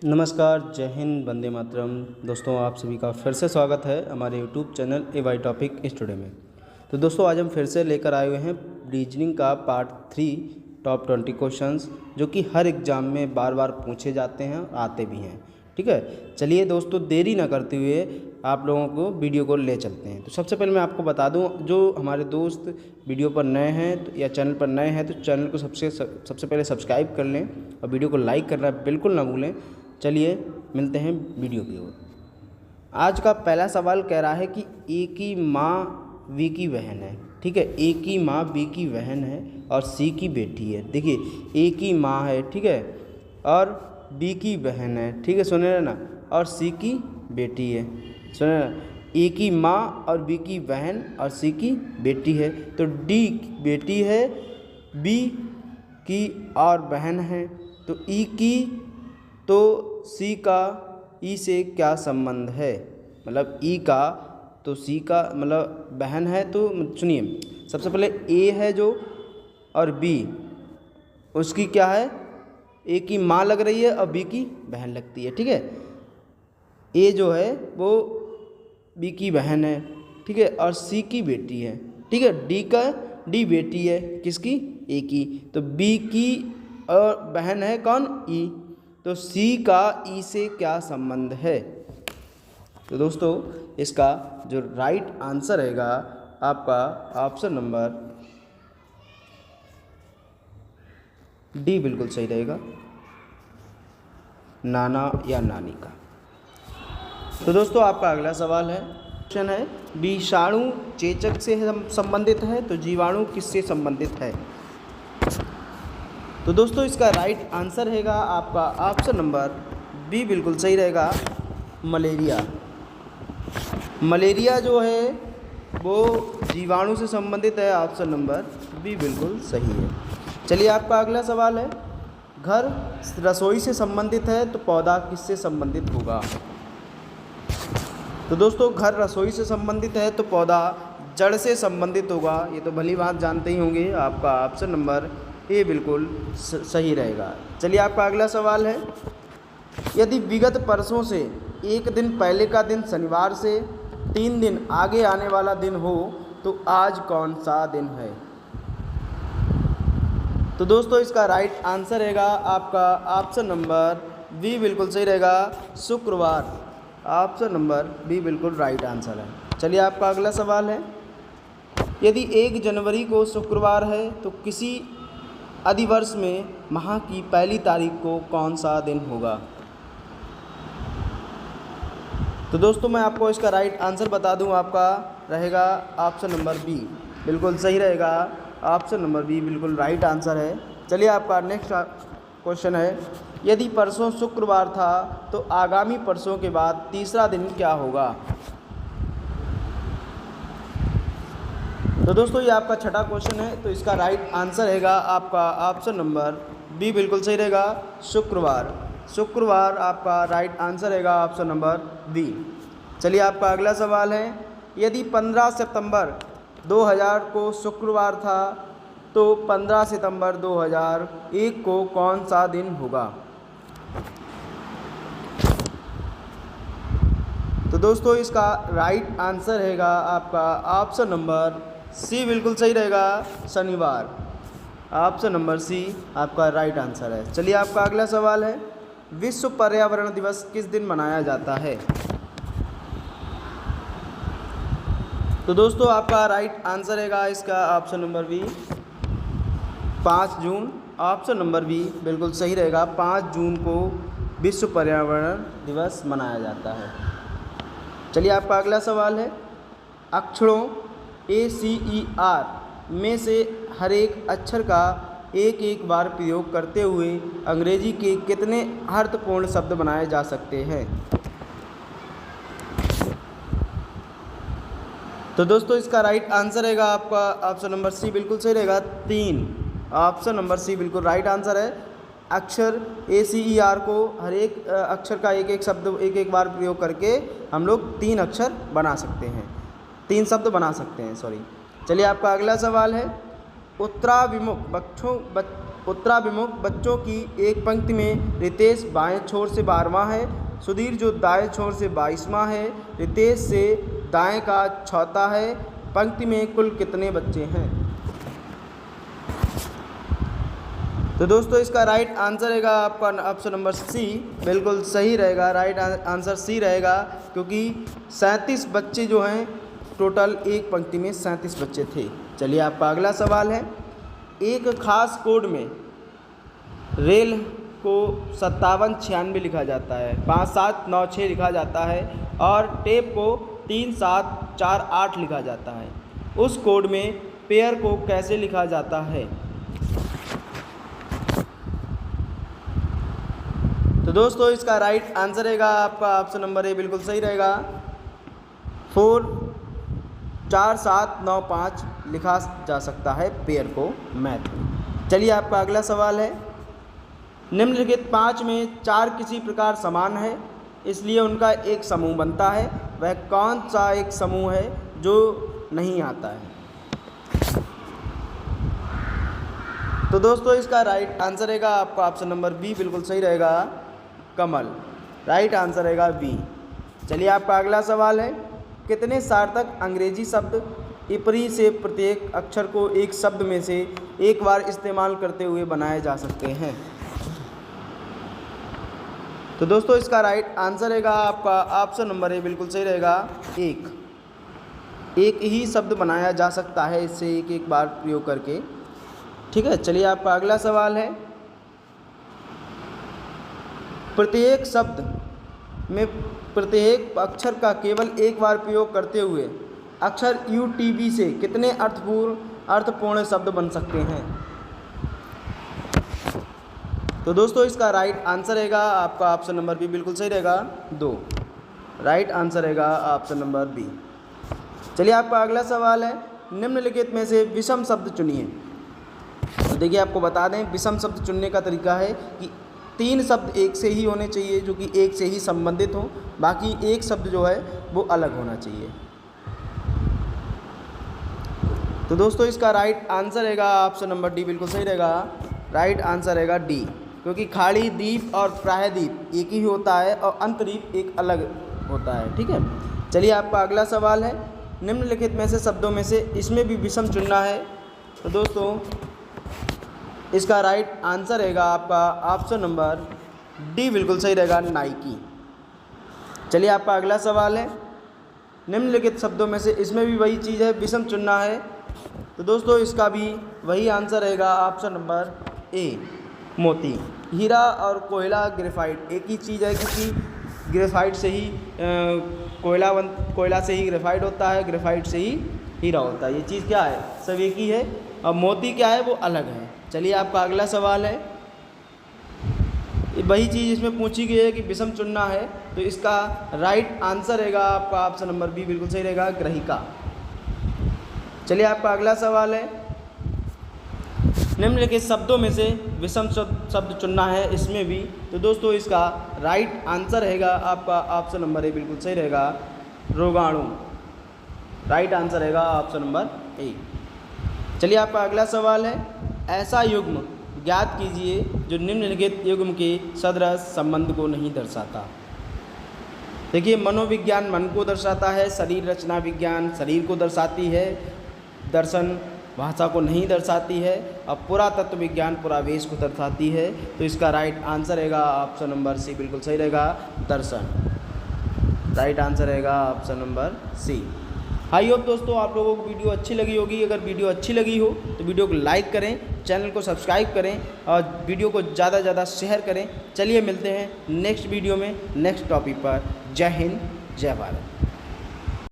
नमस्कार, जय हिंद, वंदे मातरम। दोस्तों, आप सभी का फिर से स्वागत है हमारे यूट्यूब चैनल एवाई टॉपिक स्टूडियो में। तो दोस्तों, आज हम फिर से लेकर आए हुए हैं रीजनिंग का पार्ट 3 टॉप 20 क्वेश्चंस, जो कि हर एग्ज़ाम में बार बार पूछे जाते हैं और आते भी हैं। ठीक है, चलिए दोस्तों, देरी ना करते हुए आप लोगों को वीडियो को ले चलते हैं। तो सबसे पहले मैं आपको बता दूं, जो हमारे दोस्त वीडियो पर नए हैं या चैनल पर नए हैं, तो चैनल को सबसे पहले सब्सक्राइब कर लें और वीडियो को लाइक करना बिल्कुल ना भूलें। चलिए मिलते हैं वीडियो की ओर। आज का पहला सवाल कह रहा है कि ए की माँ वी की बहन है। ठीक है, ए की माँ बी की बहन है और सी की बेटी है। देखिए, ए की माँ है, ठीक है, और बी की बहन है, ठीक है, सुने रहे ना, और सी की बेटी है, सुने ना। ए की माँ और बी की बहन और सी की बेटी है, तो डी बेटी है, बी की और बहन है, तो ई की, तो सी का ई से क्या संबंध है, मतलब ई का तो सी का मतलब बहन है। तो सुनिए, सबसे पहले ए है जो और बी, उसकी क्या है, ए की माँ लग रही है और बी की बहन लगती है। ठीक है, ए जो है वो बी की बहन है, ठीक है, और सी की बेटी है। ठीक है, डी बेटी है किसकी, ए की, तो बी की और बहन है कौन, ई, तो सी का ई से क्या संबंध है। तो दोस्तों, इसका जो राइट आंसर रहेगा आपका ऑप्शन नंबर डी बिल्कुल सही रहेगा, नाना या नानी का। तो दोस्तों, आपका अगला सवाल है, क्वेश्चन है, विषाणु चेचक से संबंधित है तो जीवाणु किससे संबंधित है। तो दोस्तों, इसका राइट आंसर रहेगा आपका ऑप्शन नंबर बी बिल्कुल सही रहेगा, मलेरिया। मलेरिया जो है वो जीवाणु से संबंधित है, ऑप्शन नंबर बी बिल्कुल सही है। चलिए, आपका अगला सवाल है, घर रसोई से संबंधित है तो पौधा किससे संबंधित होगा। तो दोस्तों, घर रसोई से संबंधित है तो पौधा जड़ से संबंधित होगा, ये तो भली बात जानते ही होंगे। आपका ऑप्शन नंबर ए बिल्कुल सही रहेगा। चलिए, आपका अगला सवाल है, यदि विगत वर्षों से एक दिन पहले का दिन शनिवार से 3 दिन आगे आने वाला दिन हो तो आज कौन सा दिन है। तो दोस्तों, इसका राइट आंसर रहेगा आपका ऑप्शन नंबर बी बिल्कुल सही रहेगा, शुक्रवार। ऑप्शन नंबर बी बिल्कुल राइट आंसर है। चलिए, आपका अगला सवाल है, यदि 1 जनवरी को शुक्रवार है तो किसी अधिवर्ष में माह की पहली तारीख को कौन सा दिन होगा। तो दोस्तों, मैं आपको इसका राइट आंसर बता दूं, आपका रहेगा ऑप्शन नंबर बी बिल्कुल सही रहेगा, ऑप्शन नंबर बी बिल्कुल राइट आंसर है। चलिए, आपका नेक्स्ट क्वेश्चन है, यदि परसों शुक्रवार था तो आगामी परसों के बाद तीसरा दिन क्या होगा। तो दोस्तों, ये आपका छठा क्वेश्चन है, तो इसका राइट आंसर रहेगा आपका ऑप्शन नंबर बी बिल्कुल सही रहेगा, शुक्रवार। शुक्रवार आपका राइट आंसर रहेगा, ऑप्शन नंबर बी। चलिए, आपका अगला सवाल है, यदि 15 सितंबर 2000 को शुक्रवार था तो 15 सितंबर 2001 को कौन सा दिन होगा। तो दोस्तों, इसका राइट आंसर रहेगा आपका ऑप्शन नंबर सी बिल्कुल सही रहेगा, शनिवार। ऑप्शन नंबर सी आपका राइट आंसर है। चलिए, आपका अगला सवाल है, विश्व पर्यावरण दिवस किस दिन मनाया जाता है। तो दोस्तों, आपका राइट आंसर रहेगा इसका ऑप्शन नंबर बी 5 जून। ऑप्शन नंबर बी बिल्कुल सही रहेगा, 5 जून को विश्व पर्यावरण दिवस मनाया जाता है। चलिए, आपका अगला सवाल है, अक्षरों ACER में से हर एक अक्षर का एक एक बार प्रयोग करते हुए अंग्रेजी के कितने अर्थपूर्ण शब्द बनाए जा सकते हैं। तो दोस्तों, इसका राइट आंसर रहेगा आपका ऑप्शन नंबर सी बिल्कुल सही रहेगा, 3। ऑप्शन नंबर सी बिल्कुल राइट आंसर है। अक्षर ACER को हर एक अक्षर का एक एक शब्द एक एक बार प्रयोग करके हम लोग 3 अक्षर बना सकते हैं, 3 शब्द बना सकते हैं, सॉरी। चलिए, आपका अगला सवाल है, उत्तराभिमुख बच्चों की एक पंक्ति में रितेश बाएं छोर से 12वां है, सुधीर जो दाएं छोर से 22वां है, रितेश से दाएं का चौथा है। पंक्ति में कुल कितने बच्चे हैं? तो दोस्तों इसका राइट आंसर रहेगा आपका ऑप्शन नंबर सी, बिल्कुल सही रहेगा। राइट आंसर सी रहेगा, क्योंकि 37 बच्चे जो हैं टोटल एक पंक्ति में 37 बच्चे थे। चलिए आपका अगला सवाल है, एक खास कोड में रेल को 5796 लिखा जाता है, 5796 लिखा जाता है और टेप को 3748 लिखा जाता है। उस कोड में पेयर को कैसे लिखा जाता है? तो दोस्तों इसका राइट आंसर रहेगा आपका ऑप्शन नंबर ए, बिल्कुल सही रहेगा। 44795 लिखा जा सकता है पेयर को मैथ में। चलिए आपका अगला सवाल है, निम्नलिखित 5 में 4 किसी प्रकार समान है, इसलिए उनका एक समूह बनता है। वह कौन सा एक समूह है जो नहीं आता है? तो दोस्तों इसका राइट आंसर रहेगा आपका ऑप्शन नंबर बी, बिल्कुल सही रहेगा, कमल। राइट आंसर रहेगा बी। चलिए आपका अगला सवाल है, कितने सार्थक अंग्रेजी शब्द ईपरी से प्रत्येक अक्षर को एक शब्द में से एक बार इस्तेमाल करते हुए बनाए जा सकते हैं? तो दोस्तों इसका राइट आंसर रहेगा आपका ऑप्शन नंबर ए, बिल्कुल सही रहेगा, एक ही शब्द बनाया जा सकता है इससे एक बार प्रयोग करके। ठीक है, चलिए आपका अगला सवाल है, प्रत्येक शब्द में प्रत्येक अक्षर का केवल एक बार प्रयोग करते हुए अक्षर UTB से कितने अर्थपूर्ण शब्द बन सकते हैं? तो दोस्तों इसका राइट आंसर रहेगा आपका ऑप्शन नंबर बी, बिल्कुल सही रहेगा, 2। राइट आंसर रहेगा ऑप्शन नंबर बी। चलिए आपका अगला सवाल है, निम्नलिखित में से विषम शब्द चुनिए। तो देखिए आपको बता दें, विषम शब्द चुनने का तरीका है कि 3 शब्द एक से ही होने चाहिए जो कि एक से ही संबंधित हो, बाकी एक शब्द जो है वो अलग होना चाहिए। तो दोस्तों इसका राइट आंसर रहेगा ऑप्शन नंबर डी, बिल्कुल सही रहेगा। राइट आंसर रहेगा डी, क्योंकि खाड़ी द्वीप और प्रायद्वीप एक ही होता है और अंतर्द्वीप एक अलग होता है। ठीक है, चलिए आपका अगला सवाल है, निम्नलिखित में से शब्दों में से इसमें भी विषम चुनना है। तो दोस्तों इसका राइट आंसर रहेगा आपका ऑप्शन नंबर डी, बिल्कुल सही रहेगा, नाइकी। चलिए आपका अगला सवाल है, निम्नलिखित शब्दों में से इसमें भी वही चीज़ है, विषम चुनना है। तो दोस्तों इसका भी वही आंसर रहेगा ऑप्शन नंबर ए, मोती। हीरा और कोयला ग्रेफाइट एक ही चीज़ है, क्योंकि ग्रेफाइट से ही कोयला से ही ग्रेफाइट होता है, ग्रेफाइट से ही हीरा होता है। ये चीज़ क्या है, सब एक ही है, और मोती क्या है वो अलग है। चलिए आपका अगला सवाल है, वही चीज़ इसमें पूछी गई है कि विषम चुनना है, तो इसका राइट आंसर रहेगा आपका ऑप्शन नंबर बी, बिल्कुल सही रहेगा, ग्रहिका। चलिए आपका अगला सवाल है, निम्नलिखित शब्दों में से विषम शब्द चुनना है इसमें भी। तो दोस्तों इसका राइट आंसर रहेगा आपका ऑप्शन नंबर ए, बिल्कुल सही रहेगा, रोगाणु। राइट आंसर रहेगा ऑप्शन नंबर ए। चलिए आपका अगला सवाल है, ऐसा युग्म ज्ञात कीजिए जो निम्नलिखित युग्म के सदृश संबंध को नहीं दर्शाता। देखिए, मनोविज्ञान मन को दर्शाता है, शरीर रचना विज्ञान शरीर को दर्शाती है, दर्शन भाषा को नहीं दर्शाती है, और पुरातत्व विज्ञान पुरावेश को दर्शाती है। तो इसका राइट आंसर रहेगा ऑप्शन नंबर सी, बिल्कुल सही रहेगा, दर्शन। राइट आंसर रहेगा option number C. I hope दोस्तों आप लोगों को वीडियो अच्छी लगी होगी। अगर वीडियो अच्छी लगी हो तो वीडियो को लाइक करें, चैनल को सब्सक्राइब करें और वीडियो को ज़्यादा से ज़्यादा शेयर करें। चलिए मिलते हैं नेक्स्ट वीडियो में नेक्स्ट टॉपिक पर। जय हिंद, जय भारत।